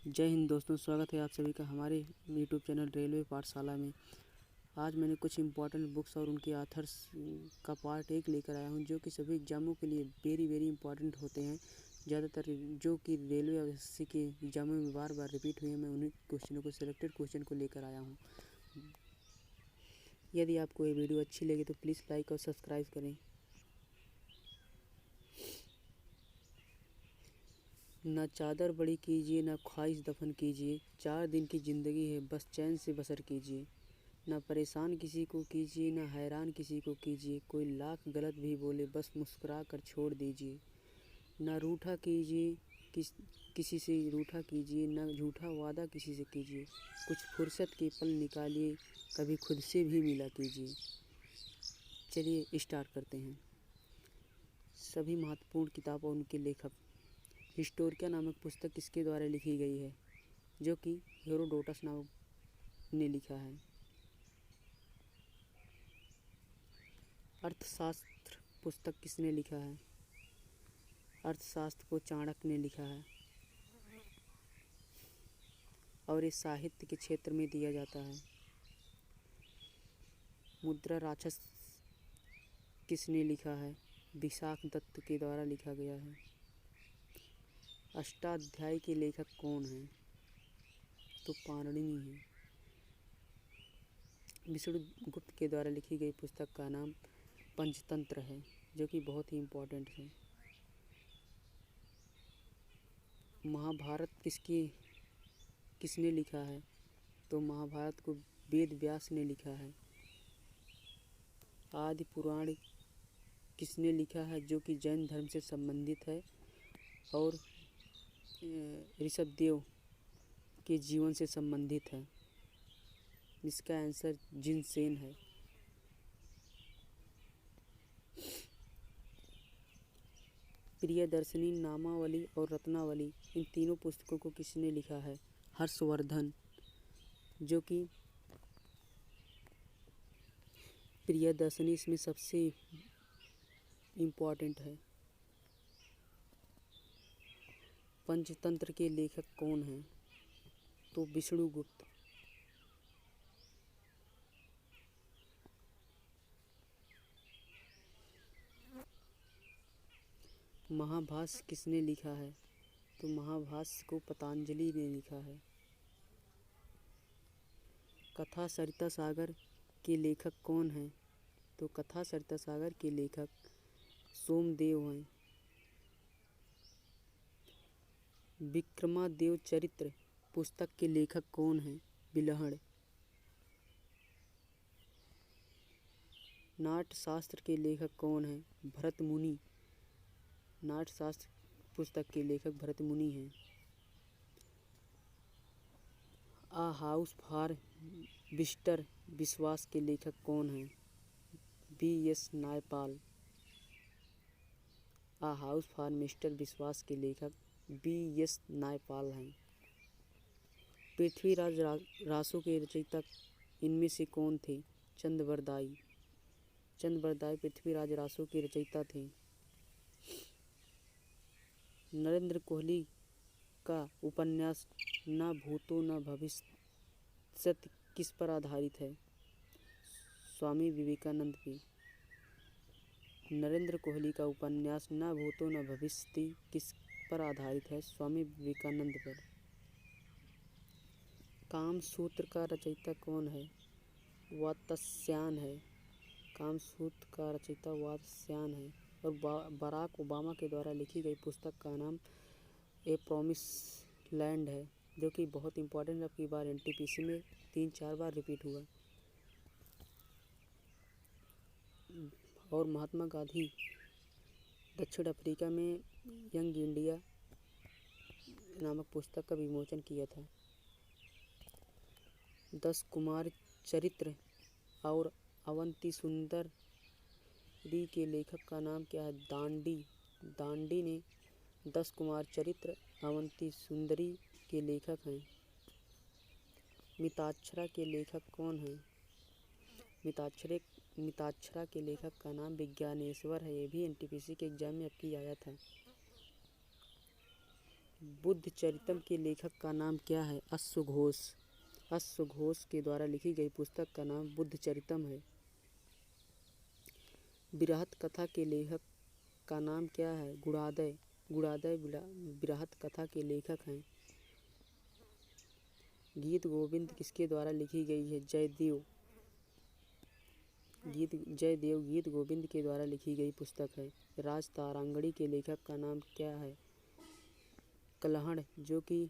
जय हिंद दोस्तों, स्वागत है आप सभी का हमारे यूट्यूब चैनल रेलवे पाठशाला में। आज मैंने कुछ इम्पोर्टेंट बुक्स और उनके ऑथर्स का पार्ट 1 लेकर आया हूं, जो कि सभी एग्ज़ामों के लिए वेरी इम्पोर्टेंट होते हैं। ज़्यादातर जो कि रेलवे और एसएससी के एग्ज़ामों में बार बार रिपीट हुए हैं, मैं उन्हीं क्वेश्चनों को सिलेक्टेड क्वेश्चन को लेकर आया हूँ। यदि आपको ये वीडियो अच्छी लगे तो प्लीज़ लाइक और सब्सक्राइब करें। ना चादर बड़ी कीजिए, ना ख्वाहिश दफन कीजिए, 4 दिन की ज़िंदगी है, बस चैन से बसर कीजिए। ना परेशान किसी को कीजिए, ना हैरान किसी को कीजिए, कोई लाख गलत भी बोले बस मुस्कुरा कर छोड़ दीजिए। ना रूठा कीजिए, किसी से रूठा कीजिए, ना झूठा वादा किसी से कीजिए। कुछ फुर्सत के पल निकालिए, कभी खुद से भी मिला कीजिए। चलिए स्टार्ट करते हैं। सभी महत्वपूर्ण किताब और उनके लेखक। हिस्टोरिका नामक पुस्तक किसके द्वारा लिखी गई है? जो कि हेरोडोटस नामक ने लिखा है। अर्थशास्त्र पुस्तक किसने लिखा है? अर्थशास्त्र को चाणक्य ने लिखा है और ये साहित्य के क्षेत्र में दिया जाता है। मुद्रा राक्षस किसने लिखा है? विशाख दत्त के द्वारा लिखा गया है। अष्टाध्यायी के लेखक कौन हैं? तो पाणिनि है। विष्णुगुप्त के द्वारा लिखी गई पुस्तक का नाम पंचतंत्र है, जो कि बहुत ही इम्पोर्टेंट है। महाभारत किसने लिखा है? तो महाभारत को वेद व्यास ने लिखा है। आदि पुराण किसने लिखा है? जो कि जैन धर्म से संबंधित है और ऋषभदेव के जीवन से संबंधित है। इसका आंसर जिनसेन है। प्रियदर्शनी, नामावली और रत्नावली, इन तीनों पुस्तकों को किसने लिखा है? हर्षवर्धन। जो कि प्रियदर्शनी इसमें सबसे इम्पोर्टेंट है। पंचतंत्र के लेखक कौन हैं? तो विष्णुगुप्त। महाभाष्य किसने लिखा है? तो महाभाष्य को पतंजलि ने लिखा है। कथा सरिता सागर के लेखक कौन हैं? तो कथा सरिता सागर के लेखक सोमदेव हैं। विक्रमादेव चरित्र पुस्तक के लेखक कौन हैं? बिल्हण। नाट्यशास्त्र के लेखक कौन हैं? भरत मुनि। नाट्यशास्त्र पुस्तक के लेखक भरत मुनि हैं। आ हाउस फॉर मिस्टर विश्वास के लेखक कौन हैं? B.S. Naipaul. A house for mister Biswas के लेखक B.S. नायपाल हैं। पृथ्वीराज रासो के रचयिता इनमें से कौन थे? चंद्रवरदाई। चंद्रवरदाई पृथ्वीराज रासो के रचयिता थे। नरेंद्र कोहली का उपन्यास न भूतो न भविष्यति किस पर आधारित है? स्वामी विवेकानंद पे। नरेंद्र कोहली का उपन्यास न भूतो न भविष्यति किस पर आधारित है? स्वामी विवेकानंद पर। कामसूत्र का रचयिता कौन है? वात्स्यायन है। कामसूत्र का रचयिता वात्स्यायन है। और बराक ओबामा के द्वारा लिखी गई पुस्तक का नाम ए प्रॉमिस लैंड है, जो कि बहुत इम्पोर्टेंट है। अब की बार NTPC में 3-4 बार रिपीट हुआ। और महात्मा गांधी दक्षिण अफ्रीका में यंग इंडिया नामक पुस्तक का विमोचन किया था। 10 कुमार चरित्र और अवंती सुंदरी के लेखक का नाम क्या है? दांडी। दांडी ने 10 कुमार चरित्र अवंती सुंदरी के लेखक हैं। मिताक्षरा के लेखक कौन हैं? मिताक्षरा के लेखक का नाम विज्ञानेश्वर है। ये भी NTPC के एग्जाम में आपकी आया था। बुद्ध चरितम के लेखक का नाम क्या है? अश्वघोष। अश्वघोष के द्वारा लिखी गई पुस्तक का नाम बुद्ध चरितम है। बृहत कथा के लेखक का नाम क्या है? गुणादय। गुणादय बृहत कथा के लेखक हैं। गीत गोविंद किसके द्वारा लिखी गई है? जयदेव। जयदेव गीत गोविंद के द्वारा लिखी गई पुस्तक है। राज तारांगणी के लेखक का नाम क्या है? कल्हड़, जो कि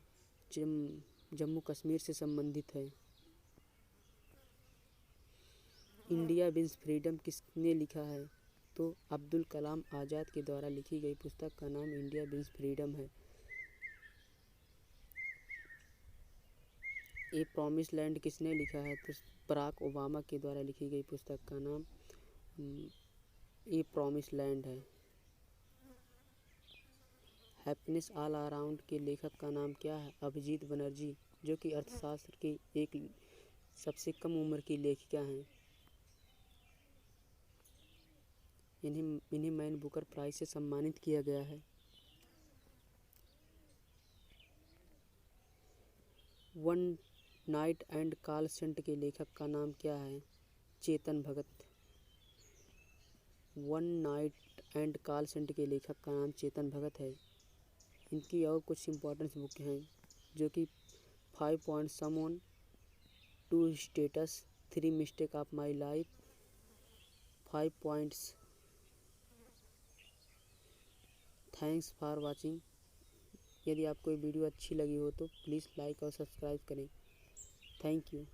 जम्मू कश्मीर से संबंधित है। इंडिया विंस फ्रीडम किसने लिखा है? तो अब्दुल कलाम आज़ाद के द्वारा लिखी गई पुस्तक का नाम इंडिया विंस फ्रीडम है। ए प्रॉमिस लैंड किसने लिखा है? तो बराक ओबामा के द्वारा लिखी गई पुस्तक का नाम ए प्रॉमिस लैंड है। हैप्पीनेस ऑल अराउंड के लेखक का नाम क्या है? अभिजीत बनर्जी, जो कि अर्थशास्त्र की एक सबसे कम उम्र की लेखिका हैं। इन्हें मैन बुकर प्राइज से सम्मानित किया गया है। One night and call centre के लेखक का नाम क्या है? Chetan Bhagat. One night and call centre के लेखक का नाम चेतन भगत है। इनकी और कुछ इम्पोर्टेंस बुक हैं, जो कि 5 point some on to status, 3 mistake of my life, 5 points. Thanks for watching. यदि आपको ये वीडियो अच्छी लगी हो तो प्लीज़ लाइक और सब्सक्राइब करें। Thank you.